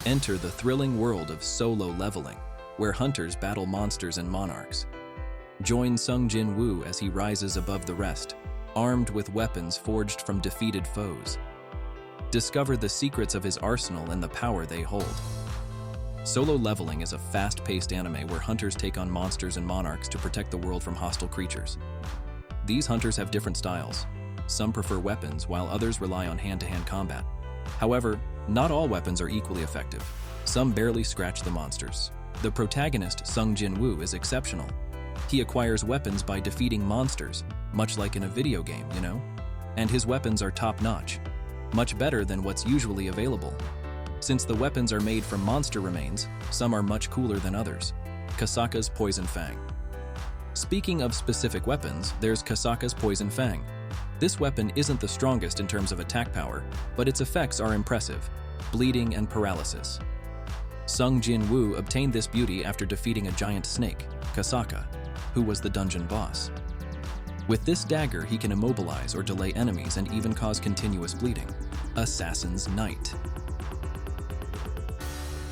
Enter the thrilling world of solo leveling, where hunters battle monsters and monarchs. Join Sung Jin-Woo as he rises above the rest, armed with weapons forged from defeated foes. Discover the secrets of his arsenal and the power they hold. Solo leveling is a fast-paced anime where hunters take on monsters and monarchs to protect the world from hostile creatures. These hunters have different styles. Some prefer weapons, while others rely on hand-to-hand combat. However, not all weapons are equally effective. Some barely scratch the monsters. The protagonist, Sung Jin-Woo, is exceptional. He acquires weapons by defeating monsters, much like in a video game, you know? And his weapons are top-notch, much better than what's usually available. Since the weapons are made from monster remains, some are much cooler than others. Kasaka's Poison Fang. Speaking of specific weapons, there's Kasaka's Poison Fang. This weapon isn't the strongest in terms of attack power, but its effects are impressive: bleeding and paralysis. Sung Jin-Woo obtained this beauty after defeating a giant snake, Kasaka, who was the dungeon boss. With this dagger, he can immobilize or delay enemies and even cause continuous bleeding. Assassin's Knight.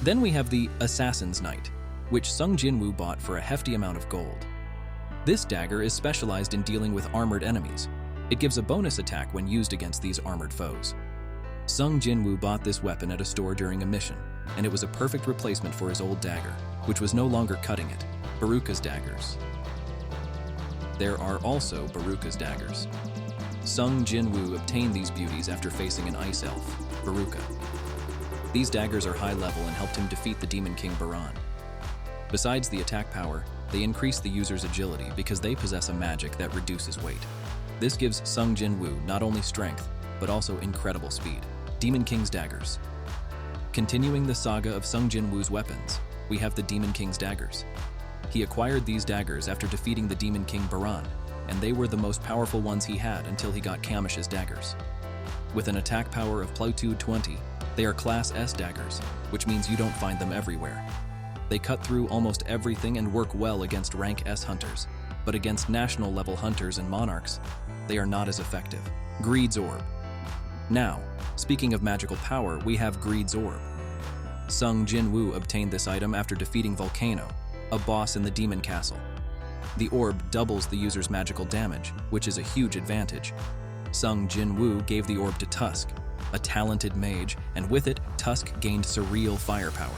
Then we have the Assassin's Knight, which Sung Jin-Woo bought for a hefty amount of gold. This dagger is specialized in dealing with armored enemies. It gives a bonus attack when used against these armored foes. Sung Jin-Woo bought this weapon at a store during a mission, and it was a perfect replacement for his old dagger, which was no longer cutting it. Baruka's daggers. There are also Baruka's daggers. Sung Jin-Woo obtained these beauties after facing an ice elf, Baruka. These daggers are high level and helped him defeat the Demon King Baran. Besides the attack power, they increase the user's agility because they possess a magic that reduces weight. This gives Sung Jin-Woo not only strength, but also incredible speed. Demon King's daggers. Continuing the saga of Sung Jin-Woo's weapons, we have the Demon King's daggers. He acquired these daggers after defeating the Demon King Baran, and they were the most powerful ones he had until he got Kamish's daggers. With an attack power of +20, they are Class S daggers, which means you don't find them everywhere. They cut through almost everything and work well against rank S hunters, but against national level hunters and monarchs, they are not as effective. Greed's Orb. Now, speaking of magical power, we have Greed's Orb. Sung Jin-Woo obtained this item after defeating Volcano, a boss in the Demon Castle. The orb doubles the user's magical damage, which is a huge advantage. Sung Jin-Woo gave the orb to Tusk, a talented mage, and with it, Tusk gained surreal firepower.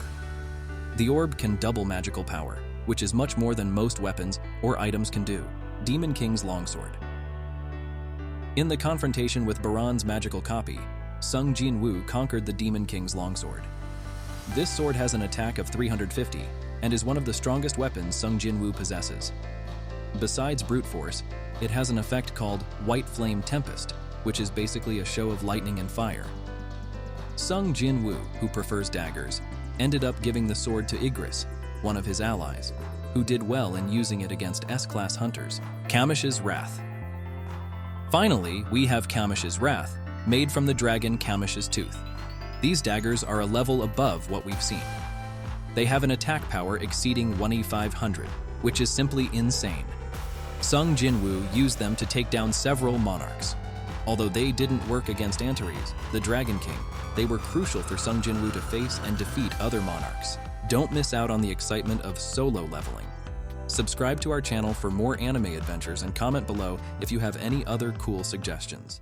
The orb can double magical power, which is much more than most weapons or items can do. Demon King's Longsword. In the confrontation with Baran's magical copy, Sung Jin-Woo conquered the Demon King's Longsword. This sword has an attack of 350 and is one of the strongest weapons Sung Jin-Woo possesses. Besides brute force, it has an effect called White Flame Tempest, which is basically a show of lightning and fire. Sung Jin-Woo, who prefers daggers, ended up giving the sword to Igris, one of his allies, who did well in using it against S-class hunters. Kamish's Wrath. Finally, we have Kamish's Wrath, made from the dragon Kamish's Tooth. These daggers are a level above what we've seen. They have an attack power exceeding 1,500, which is simply insane. Sung Jin-Woo used them to take down several monarchs. Although they didn't work against Antares, the Dragon King, they were crucial for Sung Jin-Woo to face and defeat other monarchs. Don't miss out on the excitement of solo leveling. Subscribe to our channel for more anime adventures and comment below if you have any other cool suggestions.